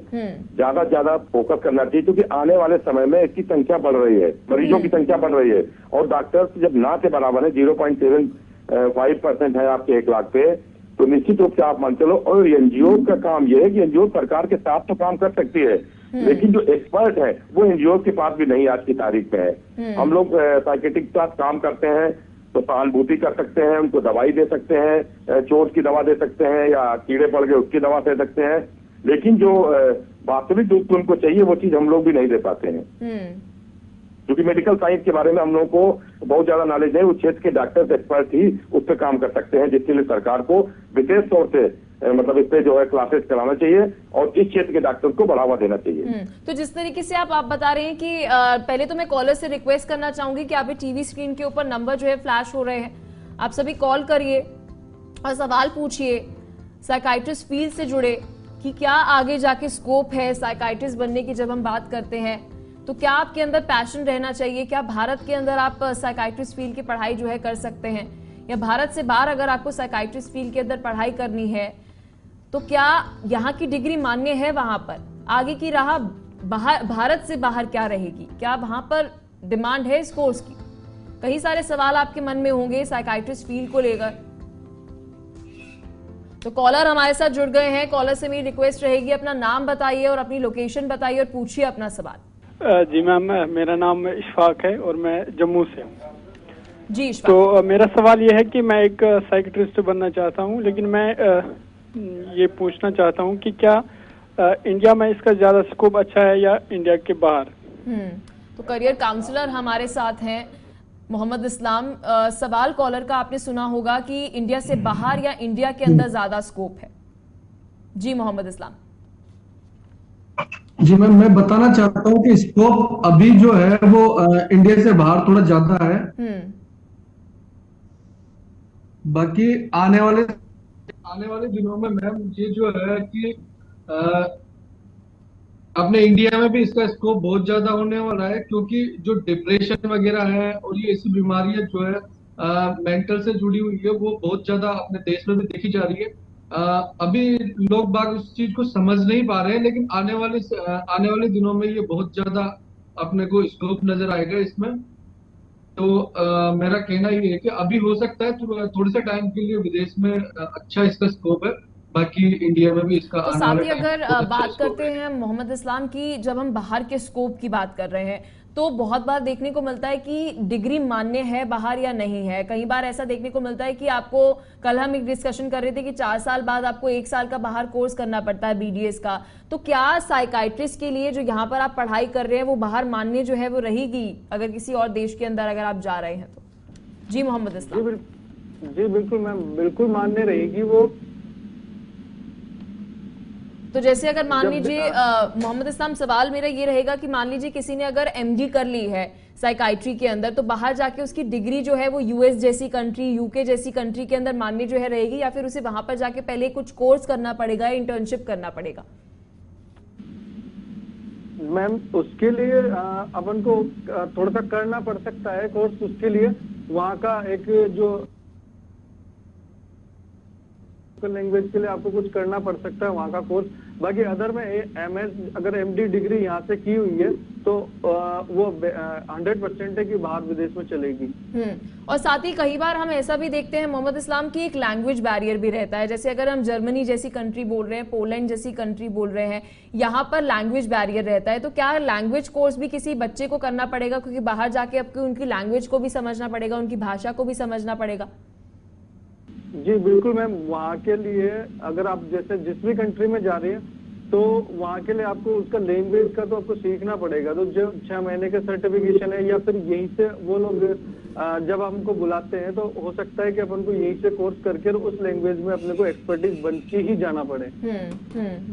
ज्यादा से ज्यादा फोकस करना चाहिए, क्योंकि आने वाले समय में इसकी संख्या बढ़ रही है, मरीजों की संख्या बढ़ रही है और डॉक्टर्स जब ना के बराबर है 0.75% है आपके 1 लाख पे, तो निश्चित रूप से आप मान चलो। और एनजीओ का काम यह है कि एनजीओ सरकार के साथ तो काम कर सकती है, लेकिन जो एक्सपर्ट है वो एनजीओ के पास भी नहीं आज की तारीख में है। हम लोग साइकेट्रिक के साथ काम करते हैं तो सहानुभूति कर सकते हैं, उनको दवाई दे सकते हैं, चोट की दवा दे सकते हैं या कीड़े पड़ गए उसकी दवा दे सकते हैं, लेकिन जो वास्तविक रूप से उनको चाहिए वो चीज हम लोग भी नहीं दे पाते हैं, क्योंकि मेडिकल साइंस के बारे में हम लोगों को बहुत ज्यादा नॉलेज है। उस क्षेत्र के डॉक्टर्स एक्सपर्ट ही उस पर काम कर सकते हैं, जिसके लिए सरकार को विशेष तौर से मतलब इस पे जो है क्लासेस कराना चाहिए और इस क्षेत्र के डॉक्टर्स को बढ़ावा देना चाहिए। तो जिस तरीके से आप बता रहे हैं कि पहले तो मैं कॉलर से रिक्वेस्ट करना चाहूंगी कि आप टीवी स्क्रीन के ऊपर नंबर जो है फ्लैश हो रहे हैं, आप सभी कॉल करिए और सवाल पूछिए, साइकाइट्रिस्ट फील्ड से जुड़े कि क्या आगे जाके स्कोप है साइकाइट्रिस्ट बनने की। जब हम बात करते हैं तो क्या आपके अंदर पैशन रहना चाहिए? क्या भारत के अंदर आप साइकाइट्रिस्ट फील्ड की पढ़ाई जो है कर सकते हैं, या भारत से बाहर अगर आपको साइकाइट्रिस्ट फील्ड के अंदर पढ़ाई करनी है तो क्या यहाँ की डिग्री मान्य है? वहां पर आगे की राह भारत से बाहर क्या रहेगी? क्या वहां पर डिमांड है इस कोर्स की? कई सारे सवाल आपके मन में होंगे साइकाइट्रिस्ट फील्ड को लेकर। तो कॉलर हमारे साथ जुड़ गए हैं। कॉलर से मेरी रिक्वेस्ट रहेगी अपना नाम बताइए और अपनी लोकेशन बताइए और पूछिए अपना सवाल। जी मैम, मेरा नाम इशफाक है और मैं जम्मू से हूँ। जी इशफाक। तो मेरा सवाल ये है कि मैं एक साइकियाट्रिस्ट बनना चाहता हूँ, लेकिन मैं ये पूछना चाहता हूँ कि क्या इंडिया में इसका ज्यादा स्कोप अच्छा है या इंडिया के बाहर? तो करियर काउंसलर हमारे साथ हैं मोहम्मद इस्लाम। सवाल कॉलर का आपने सुना होगा कि इंडिया से बाहर या इंडिया के अंदर ज्यादा स्कोप है। जी मोहम्मद इस्लाम। जी मैम, मैं बताना चाहता हूँ कि स्कोप अभी जो है वो इंडिया से बाहर थोड़ा ज्यादा है। बाकी आने वाले दिनों में मैम ये जो है कि अपने इंडिया में भी इसका स्कोप बहुत ज्यादा होने वाला है, क्योंकि जो डिप्रेशन वगैरह है और ये ऐसी बीमारियां जो है मेंटल से जुड़ी हुई है वो बहुत ज्यादा अपने देश में भी देखी जा रही है। अभी लोग बाग उस चीज को समझ नहीं पा रहे हैं, लेकिन आने वाले दिनों में ये बहुत ज्यादा अपने को स्कोप नजर आएगा इसमें। तो मेरा कहना ये है कि अभी हो सकता है थोड़े से टाइम के लिए विदेश में अच्छा इसका स्कोप है, बाकी इंडिया में भी इसका। तो साथ ही अगर बात करते हैं मोहम्मद इस्लाम की, जब हम बाहर के स्कोप की बात कर रहे हैं तो बहुत बार देखने को मिलता है कि डिग्री मान्य है बाहर या नहीं है। कई बार ऐसा देखने को मिलता है कि आपको, कल हम एक डिस्कशन कर रहे थे कि 4 साल बाद आपको 1 साल का बाहर कोर्स करना पड़ता है BDS का। तो क्या साइकाइट्रिस्ट के लिए जो यहाँ पर आप पढ़ाई कर रहे हैं वो बाहर मान्य जो है वो रहेगी अगर किसी और देश के अंदर अगर आप जा रहे हैं तो? जी मोहम्मद इस्लाम। जी बिल्कुल मैम, बिल्कुल मान्य रहेगी वो। तो जैसे अगर मान लीजिए मोहम्मद इस्लाम, सवाल मेरा ये रहेगा कि मान लीजिए किसी ने अगर MD कर ली है साइकाइट्री के अंदर, तो बाहर जाके उसकी डिग्री जो है वो US जैसी कंट्री, UK जैसी कंट्री के अंदर मान्य जो है रहेगी, या फिर उसे वहां पर जाके पहले कुछ कोर्स करना पड़ेगा, इंटर्नशिप करना पड़ेगा? मैम उसके लिए अपन को थोड़ा सा करना पड़ सकता है कोर्स। उसके लिए वहाँ का एक जो लैंग्वेज के लिए आपको कुछ करना पड़ सकता है वहाँ का कोर्स। बाकी अदर में MS अगर MD डिग्री यहाँ से की हुई है तो वो 100% है कि बाहर विदेश में चलेगी। और साथ ही कई बार हम ऐसा भी देखते हैं मोहम्मद इस्लाम की एक लैंग्वेज बैरियर भी रहता है। जैसे अगर हम जर्मनी जैसी कंट्री बोल रहे हैं, पोलैंड जैसी कंट्री बोल रहे हैं, यहाँ पर लैंग्वेज बैरियर रहता है। तो क्या लैंग्वेज कोर्स भी किसी बच्चे को करना पड़ेगा, क्योंकि बाहर जाके आपको उनकी लैंग्वेज को भी समझना पड़ेगा, उनकी भाषा को भी समझना पड़ेगा? जी बिल्कुल मैम, वहाँ के लिए अगर आप जैसे जिस भी कंट्री में जा रही हैं तो वहाँ के लिए आपको उसका लैंग्वेज का तो आपको सीखना पड़ेगा। तो जो 6 महीने का सर्टिफिकेशन है, या फिर यहीं से वो लोग जब हमको बुलाते हैं तो हो सकता है कि अपन को यहीं से कोर्स करके उस लैंग्वेज में अपने को एक्सपर्टीज बन के ही जाना पड़े।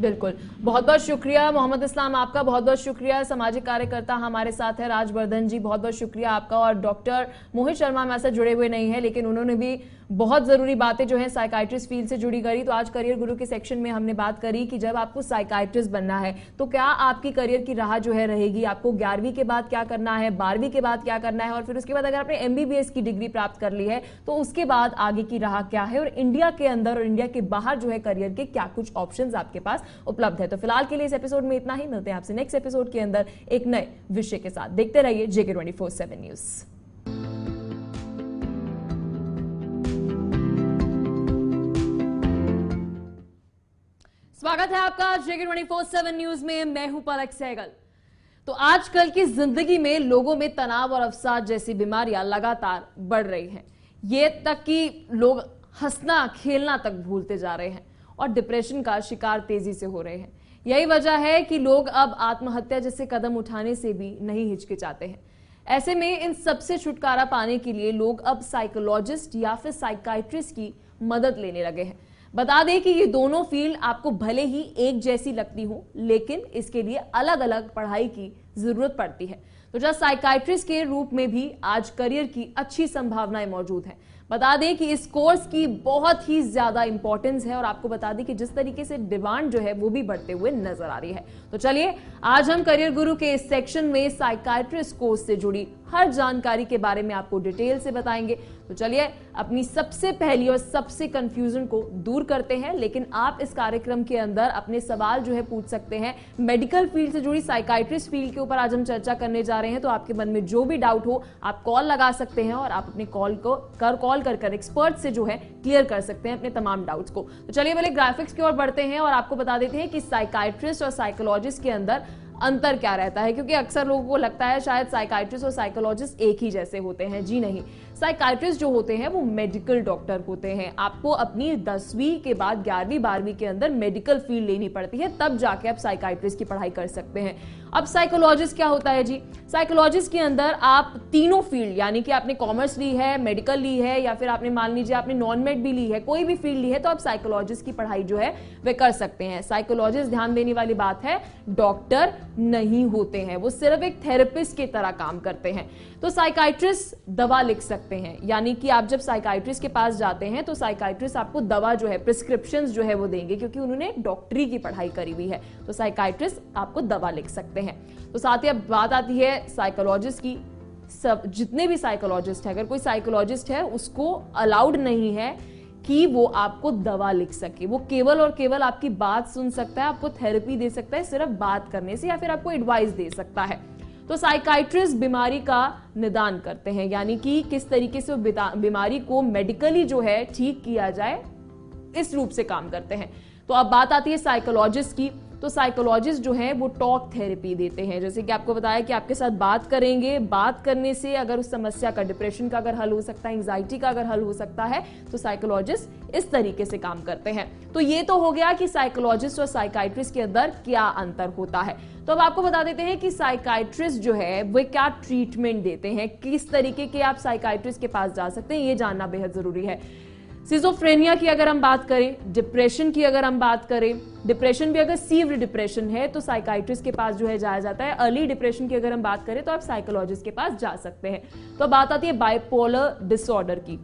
बिल्कुल। बहुत बहुत शुक्रिया मोहम्मद इस्लाम, आपका बहुत बहुत शुक्रिया। सामाजिक कार्यकर्ता हमारे साथ है राजवर्धन जी, बहुत बहुत शुक्रिया आपका। और डॉक्टर मोहित शर्मा हमारे साथ जुड़े हुए नहीं है, लेकिन उन्होंने भी बहुत जरूरी बातें जो है साइकाइट्रिस्ट फील्ड से जुड़ी करी। तो आज करियर गुरु के सेक्शन में हमने बात करी कि जब आपको साइकाइट्रिस्ट बनना है तो क्या आपकी करियर की राह जो है रहेगी, आपको 11वीं के बाद क्या करना है, 12वीं के बाद क्या करना है, और फिर उसके बाद अगर आपने MBBS की डिग्री प्राप्त कर ली है तो उसके बाद आगे की राह क्या है, और इंडिया के अंदर और इंडिया के बाहर जो है करियर के क्या कुछ ऑप्शंस आपके पास उपलब्ध है। तो फिलहाल के लिए इस एपिसोड में इतना ही। मिलते हैं आपसे नेक्स्ट एपिसोड के अंदर एक नए विषय के साथ। देखते रहिए JK 24/7 न्यूज। स्वागत है आपका JK 24/7 न्यूज में। मैं हूं पलक सहगल। तो आजकल की जिंदगी में लोगों में तनाव और अवसाद जैसी बीमारियां लगातार बढ़ रही हैं। ये तक कि लोग हंसना खेलना तक भूलते जा रहे हैं और डिप्रेशन का शिकार तेजी से हो रहे हैं। यही वजह है कि लोग अब आत्महत्या जैसे कदम उठाने से भी नहीं हिचकिचाते हैं। ऐसे में इन सबसे छुटकारा पाने के लिए लोग अब साइकोलॉजिस्ट या फिर साइकाइट्रिस्ट की मदद लेने लगे हैं। बता दें कि ये दोनों फील्ड आपको भले ही एक जैसी लगती हो, लेकिन इसके लिए अलग अलग पढ़ाई की जरूरत पड़ती है। तो जहां साइकाइट्रिस्ट के रूप में भी आज करियर की अच्छी संभावनाएं मौजूद हैं। बता दें कि इस कोर्स की बहुत ही ज्यादा इंपॉर्टेंस है और आपको बता दें कि जिस तरीके से डिमांड जो है वो भी बढ़ते हुए नजर आ रही है। तो चलिए आज हम करियर गुरु के इस सेक्शन में साइकाइट्रिस्ट कोर्स से जुड़ी हर जानकारी के बारे में आपको डिटेल से बताएंगे। तो चलिए अपनी सबसे पहली और सबसे कंफ्यूजन को दूर करते हैं, लेकिन आप इस कार्यक्रम के अंदर अपने सवाल जो है पूछ सकते हैं। मेडिकल फील्ड से जुड़ी साइकाइट्रिस्ट फील्ड के ऊपर आज हम चर्चा करने जा रहे हैं, तो आपके मन में जो भी डाउट हो आप कॉल लगा सकते हैं और आप अपने कॉल कर एक्सपर्ट से जो है क्लियर कर सकते हैं अपने तमाम डाउट्स को। तो चलिए पहले ग्राफिक्स की ओर बढ़ते हैं और आपको बता देते हैं कि साइकाइट्रिस्ट और साइकोलॉजिस्ट के अंदर अंतर क्या रहता है, क्योंकि अक्सर लोगों को लगता है शायद साइकाइट्रिस्ट और साइकोलॉजिस्ट एक ही जैसे होते हैं। जी नहीं, साइकाइट्रिस्ट जो होते हैं वो मेडिकल डॉक्टर होते हैं। आपको अपनी 10वीं के बाद 11वीं 12वीं के अंदर मेडिकल फील्ड लेनी पड़ती है, तब जाके आप साइकाइट्रिस्ट की पढ़ाई कर सकते हैं। अब साइकोलॉजिस्ट क्या होता है जी? साइकोलॉजिस्ट के अंदर आप तीनों फील्ड, यानी कि आपने कॉमर्स ली है, मेडिकल ली है, या फिर आपने मान लीजिए आपने नॉन मेड भी ली है, कोई भी फील्ड ली है, तो आप साइकोलॉजिस्ट की पढ़ाई जो है वे कर सकते हैं। साइकोलॉजिस्ट, ध्यान देने वाली बात है, डॉक्टर नहीं होते हैं, वो सिर्फ एक थेरेपिस्ट की तरह काम करते हैं। तो साइकाइट्रिस्ट दवा लिख सकते हैं, यानी कि आप जब साइकाइट्रिस्ट के पास जाते हैं तो साइकाइट्रिस्ट आपको दवा जो है, प्रिस्क्रिप्शंस जो है वो देंगे, क्योंकि उन्होंने डॉक्टरी की पढ़ाई करी हुई है। तो साइकाइट्रिस्ट आपको दवा लिख सकते हैं। तो साथ ही अब बात आती है साइकोलॉजिस्ट की। सब जितने भी साइकोलॉजिस्ट है, अगर कोई साइकोलॉजिस्ट है उसको अलाउड नहीं है कि वो आपको दवा लिख सके। वो केवल और केवल आपकी बात सुन सकता है, आपको थेरेपी दे सकता है सिर्फ बात करने से, या फिर आपको एडवाइस दे सकता है। तो साइकाइट्रिस्ट बीमारी का निदान करते हैं, यानी कि किस तरीके से बीमारी को मेडिकली जो है ठीक किया जाए, इस रूप से काम करते हैं। तो अब बात आती है साइकोलॉजिस्ट की। तो साइकोलॉजिस्ट जो है वो टॉक थेरेपी देते हैं, जैसे कि आपको बताया कि आपके साथ बात करेंगे, बात करने से अगर उस समस्या का, डिप्रेशन का अगर हल हो सकता है, एंजाइटी का अगर हल हो सकता है, तो साइकोलॉजिस्ट इस तरीके से काम करते हैं। तो ये तो हो गया कि साइकोलॉजिस्ट और साइकाइट्रिस्ट के अंदर क्या अंतर होता है। तो अब आपको बता देते हैं कि साइकाइट्रिस्ट जो है वो क्या ट्रीटमेंट देते हैं, किस तरीके के आप साइकाइट्रिस्ट के पास जा सकते हैं, ये जानना बेहद जरूरी है। सिजोफ्रेनिया की अगर हम बात करें, डिप्रेशन की अगर हम बात करें, डिप्रेशन भी अगर सीवियर डिप्रेशन है तो साइकाइट्रिस्ट के पास जो है जाया जाता है। अर्ली डिप्रेशन की अगर हम बात करें तो आप साइकोलॉजिस्ट के पास जा सकते हैं। तो बात आती है बाइपोलर डिसऑर्डर की।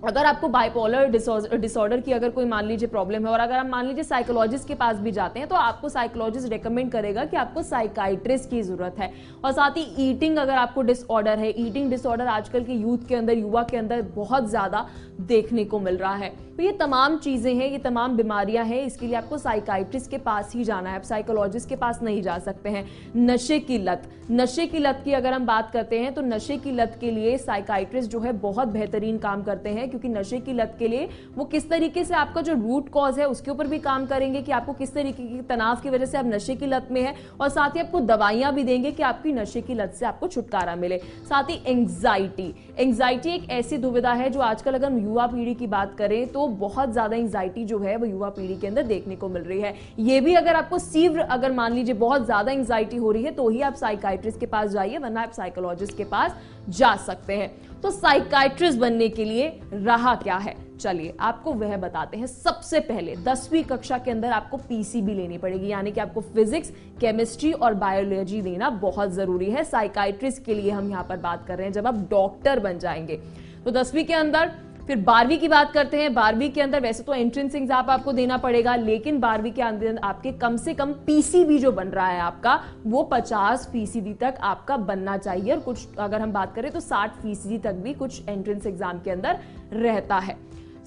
अगर आपको बाइपोलर डिसऑर्डर की अगर कोई मान लीजिए प्रॉब्लम है, और अगर आप मान लीजिए साइकोलॉजिस्ट के पास भी जाते हैं, तो आपको साइकोलॉजिस्ट रेकमेंड करेगा कि आपको साइकाइट्रिस्ट की जरूरत है। और साथ ही ईटिंग अगर आपको डिसऑर्डर है, ईटिंग डिसऑर्डर आजकल के यूथ के अंदर, युवा के अंदर बहुत ज्यादा देखने को मिल रहा है। तो ये तमाम चीजें हैं, ये तमाम बीमारियां हैं, इसके लिए आपको साइकाइट्रिस्ट के पास ही जाना है, आप साइकोलॉजिस्ट के पास नहीं जा सकते हैं। नशे की लत, नशे की लत की अगर हम बात करते हैं तो नशे की लत के लिए साइकाइट्रिस्ट जो है बहुत बेहतरीन काम करते हैं, क्योंकि नशे की लत के लिए वो किस तरीके से आपका जो रूट कॉज है उसके ऊपर भी काम करेंगे कि आपको किस तरीके की तनाव की वजह से आप नशे की लत में है, और साथ ही आपको दवाइयां भी देंगे कि आपकी नशे की लत से आपको छुटकारा मिले। साथ ही एंग्जाइटी एक ऐसी दुविधा है जो आजकल अगर हम युवा पीढ़ी की बात करें तो बहुत ज्यादा एंग्जाइटी जो है वो युवा पीढ़ी के अंदर देखने को मिल रही है। ये भी अगर आपको सीवियर, अगर मान लीजिए बहुत ज्यादा एंग्जाइटी हो रही है, तो ही आप साइकाइट्रिस्ट के पास जाइए, वरना आप साइकोलॉजिस्ट के पास जा सकते हैं। तो साइकाइट्रिस्ट बनने के लिए राह क्या है, चलिए आपको वह बताते हैं। सबसे पहले 10वीं कक्षा के अंदर आपको पीसीबी लेनी पड़ेगी, यानी कि आपको फिजिक्स, केमिस्ट्री और बायोलॉजी देना बहुत जरूरी है। साइकाइट्रिस्ट के लिए हम यहां पर बात कर रहे हैं जब आप डॉक्टर बन जाएंगे। तो 10वीं के अंदर, फिर 12वीं की बात करते हैं। 12वीं के अंदर वैसे तो एंट्रेंस एग्जाम आपको देना पड़ेगा, लेकिन 12वीं के अंदर आपके कम से कम पीसीबी जो बन रहा है आपका, वो 50% तक आपका बनना चाहिए, और कुछ अगर हम बात करें तो 60% तक भी कुछ एंट्रेंस एग्जाम के अंदर रहता है।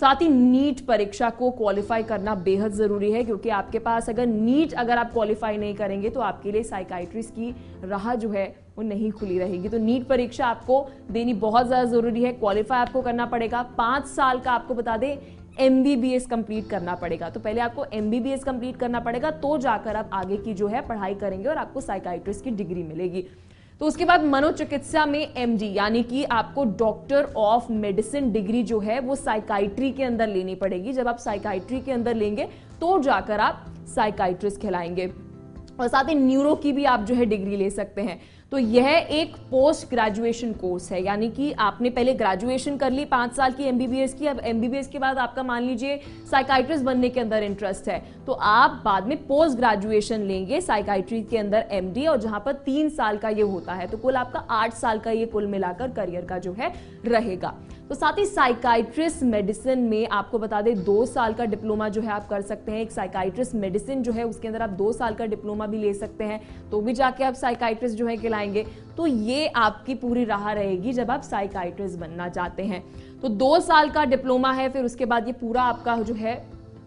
साथ ही नीट परीक्षा को क्वालिफाई करना बेहद जरूरी है, क्योंकि आपके पास अगर नीट अगर आप क्वालिफाई नहीं करेंगे तो आपके लिए साइकाइट्रिस्ट की राह जो है वो नहीं खुली रहेगी। तो नीट परीक्षा आपको देनी बहुत ज्यादा जरूरी है, क्वालिफाई आपको करना पड़ेगा। 5 साल का आपको बता दें MBBS कंप्लीट करना पड़ेगा। तो पहले आपको MBBS कंप्लीट करना पड़ेगा, तो जाकर आप आगे की जो है पढ़ाई करेंगे और आपको साइकाइट्रिस्ट की डिग्री मिलेगी। तो उसके बाद मनोचिकित्सा में MD, यानी कि आपको डॉक्टर ऑफ मेडिसिन डिग्री जो है वो साइकाइट्री के अंदर लेनी पड़ेगी। जब आप साइकाइट्री के अंदर लेंगे तो जाकर आप साइकाइट्रिस्ट कहलाएंगे। और साथ ही न्यूरो की भी आप जो है डिग्री ले सकते हैं। तो यह एक पोस्ट ग्रेजुएशन कोर्स है, यानी कि आपने पहले ग्रेजुएशन कर ली 5 साल की एमबीबीएस की, अब एमबीबीएस के बाद आपका मान लीजिए साइकाइट्रिस्ट बनने के अंदर इंटरेस्ट है, तो आप बाद में पोस्ट ग्रेजुएशन लेंगे साइकाइट्री के अंदर एमडी, और जहां पर 3 साल का ये होता है, तो कुल आपका 8 साल का ये कुल मिलाकर करियर का जो है रहेगा। तो साथ ही साइकाइट्रिस्ट मेडिसिन में आपको बता दें 2 साल का डिप्लोमा जो है आप कर सकते हैं। एक साइकाइट्रिस्ट मेडिसिन जो है उसके अंदर आप 2 साल का डिप्लोमा भी ले सकते हैं, तो भी जाके आप साइकाइट्रिस्ट जो है कहलाएंगे। तो ये आपकी पूरी राह रहेगी जब आप साइकाइट्रिस्ट बनना चाहते हैं। तो 2 साल का डिप्लोमा है, फिर उसके बाद ये पूरा आपका जो है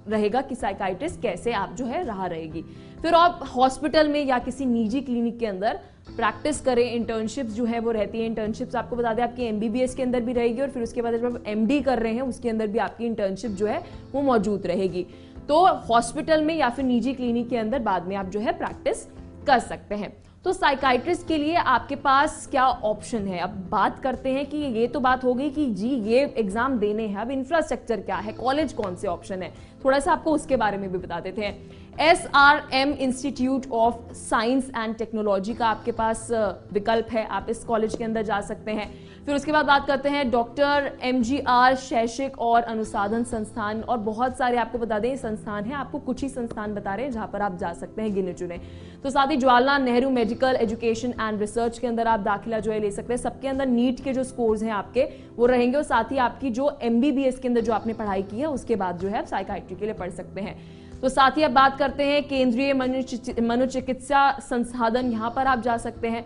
रहेगा कि साइकाइट्रिस्ट कैसे आप जो है राह रहेगी। फिर आप हॉस्पिटल में या किसी निजी क्लिनिक के अंदर प्रैक्टिस करें, इंटर्नशिप्स जो है वो रहती है। इंटर्नशिप्स आपको बता दें आपकी एमबीबीएस के अंदर भी रहेगी, और फिर उसके बाद जब आप एमडी कर रहे हैं उसके अंदर भी आपकी इंटर्नशिप जो है वो मौजूद रहेगी। तो हॉस्पिटल में या फिर निजी क्लिनिक के अंदर बाद में आप जो है प्रैक्टिस कर सकते हैं। तो साइकाइट्रिस्ट के लिए आपके पास क्या ऑप्शन है? अब बात करते हैं कि ये तो बात हो गई कि जी ये एग्जाम देने हैं, अब इंफ्रास्ट्रक्चर क्या है, कॉलेज कौन से ऑप्शन है, थोड़ा सा आपको उसके बारे में भी बता देते हैं। SRM institute of science and technology का आपके पास विकल्प है, आप इस कॉलेज के अंदर जा सकते हैं। फिर उसके बाद बात करते हैं डॉक्टर MGR शैक्षिक और अनुसंधान संस्थान, और बहुत सारे आपको बता दें संस्थान हैं, आपको कुछ ही संस्थान बता रहे हैं जहां पर आप जा सकते हैं गिने चुने। तो साथ ही Jawaharlal Nehru medical education and research के अंदर आप दाखिला जो है ले सकते हैं। सबके अंदर नीट के जो स्कोर्स हैं आपके वो रहेंगे, और साथ ही आपकी जो MBBS के अंदर जो आपने पढ़ाई की है उसके बाद जो है आप साइकाइट्री के लिए पढ़ सकते हैं। तो साथ ही अब बात करते हैं केंद्रीय मनोचिकित्सा संसाधन, यहां पर आप जा सकते हैं।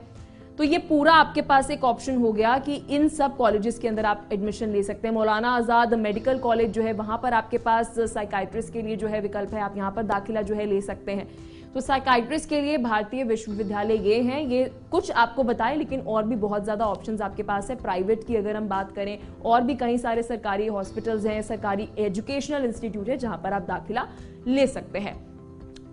तो ये पूरा आपके पास एक ऑप्शन हो गया कि इन सब कॉलेजेस के अंदर आप एडमिशन ले सकते हैं। मौलाना आजाद मेडिकल कॉलेज जो है वहां पर आपके पास साइकाइट्रिस्ट के लिए जो है विकल्प है, आप यहां पर दाखिला जो है ले सकते हैं। तो साइकाइट्रिस्ट के लिए भारतीय विश्वविद्यालय ये हैं, ये कुछ आपको बताएं, लेकिन और भी बहुत ज्यादा ऑप्शंस आपके पास है। प्राइवेट की अगर हम बात करें, और भी कई सारे सरकारी हॉस्पिटल्स हैं, सरकारी एजुकेशनल इंस्टीट्यूट है जहां पर आप दाखिला ले सकते हैं।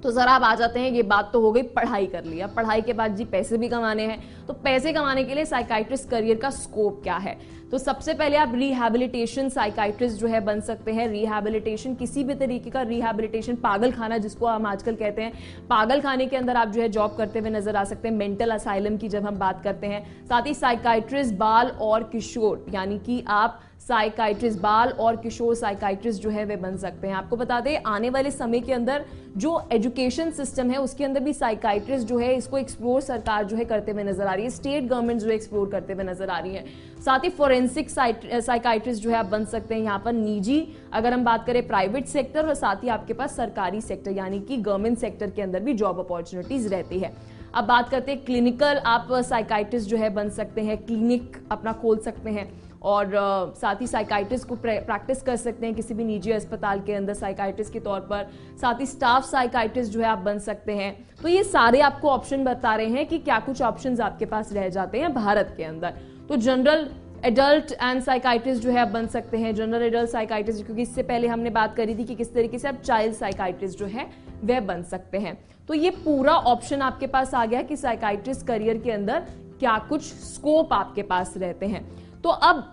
तो जरा आप आ जाते हैं, ये बात तो हो गई पढ़ाई कर लिया, पढ़ाई के बाद जी पैसे भी कमाने हैं। तो पैसे कमाने के लिए साइकाइट्रिस्ट करियर का स्कोप क्या है? तो सबसे पहले आप रिहैबिलिटेशन साइकाइट्रिस्ट जो है बन सकते हैं। रिहैबिलिटेशन किसी भी तरीके का रिहैबिलिटेशन, पागल खाना जिसको हम आजकल कहते हैं, पागल खाने के अंदर आप जो है जॉब करते हुए नजर आ सकते हैं। मेंटल असाइलम की जब हम बात करते हैं, साथ ही साइकाइट्रिस्ट बाल और किशोर, यानी कि आप साइकाइट्रिस्ट बाल और किशोर साइकाइट्रिस्ट जो है वे बन सकते हैं। आपको बता दें आने वाले समय के अंदर जो एजुकेशन सिस्टम है उसके अंदर भी साइकाइट्रिस्ट जो है इसको एक्सप्लोर सरकार जो है करते हुए नजर आ रही है, स्टेट गवर्नमेंट जो है एक्सप्लोर करते हुए नजर आ रही है। साथ ही फोरेंसिक साइकाइट्रिस्ट जो है आप बन सकते हैं। यहाँ पर निजी अगर हम बात करें प्राइवेट सेक्टर, और साथ ही आपके पास सरकारी सेक्टर यानी कि गवर्नमेंट सेक्टर के अंदर भी जॉब अपॉर्चुनिटीज रहती है। अब बात करते हैं क्लिनिकल, आप साइकाइट्रिस्ट जो है बन सकते हैं, क्लिनिक अपना खोल सकते हैं, और साथ ही साइकाइट्रिस्ट को प्रैक्टिस कर सकते हैं किसी भी निजी अस्पताल के अंदर साइकाइट्रिस्ट के तौर पर। साथ ही स्टाफ साइकाइट्रिस्ट जो है आप बन सकते हैं। तो ये सारे आपको ऑप्शन बता रहे हैं कि क्या कुछ ऑप्शंस आपके पास रह जाते हैं भारत के अंदर। तो जनरल एडल्ट एंड साइकाइट्रिस्ट जो है आप बन सकते हैं, जनरल एडल्ट साइकाइट्रिस्ट, क्योंकि इससे पहले हमने बात करी थी कि किस तरीके से आप चाइल्ड साइकाइट्रिस्ट जो है वह बन सकते हैं। तो ये पूरा ऑप्शन आपके पास आ गया कि साइकाइट्रिस्ट करियर के अंदर क्या कुछ स्कोप आपके पास रहते हैं। तो अब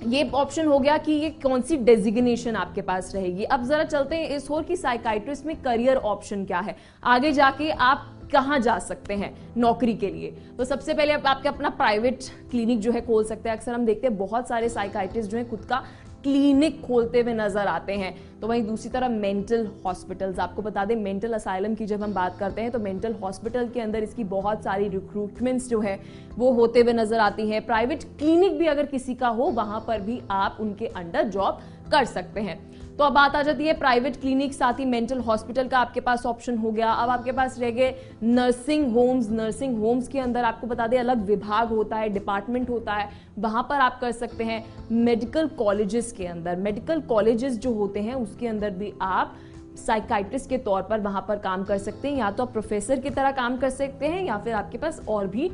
ये ऑप्शन हो गया कि ये कौन सी डेजिग्नेशन आपके पास रहेगी। अब जरा चलते हैं इस ओर कि साइकाइट्रिस्ट में करियर ऑप्शन क्या है, आगे जाके आप कहां जा सकते हैं नौकरी के लिए। तो सबसे पहले आपके अपना प्राइवेट क्लिनिक जो है खोल सकते हैं। अक्सर हम देखते हैं बहुत सारे साइकाइट्रिस्ट जो है खुद का क्लिनिक खोलते हुए नजर आते हैं। तो वहीं दूसरी तरफ मेंटल हॉस्पिटल्स, आपको बता दें मेंटल असाइलम की जब हम बात करते हैं तो मेंटल हॉस्पिटल के अंदर इसकी बहुत सारी रिक्रूटमेंट्स जो है वो होते हुए नजर आती है। प्राइवेट क्लिनिक भी अगर किसी का हो वहां पर भी आप उनके अंडर जॉब कर सकते हैं। तो अब बात आ जाती है प्राइवेट क्लिनिक साथ ही मेंटल हॉस्पिटल का आपके पास ऑप्शन हो गया। अब आपके पास रह गए नर्सिंग होम्स। नर्सिंग होम्स के अंदर आपको बता दें अलग विभाग होता है, डिपार्टमेंट होता है, वहां पर आप कर सकते हैं। मेडिकल कॉलेजेस के अंदर, मेडिकल कॉलेजेस जो होते हैं उसके अंदर भी आप साइकाइट्रिस्ट के तौर पर वहां पर काम कर सकते हैं। या तो आप प्रोफेसर की तरह काम कर सकते हैं या फिर आपके पास और भी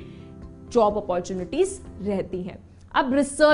जॉब अपॉर्चुनिटीज रहती हैं। अब रिसर्च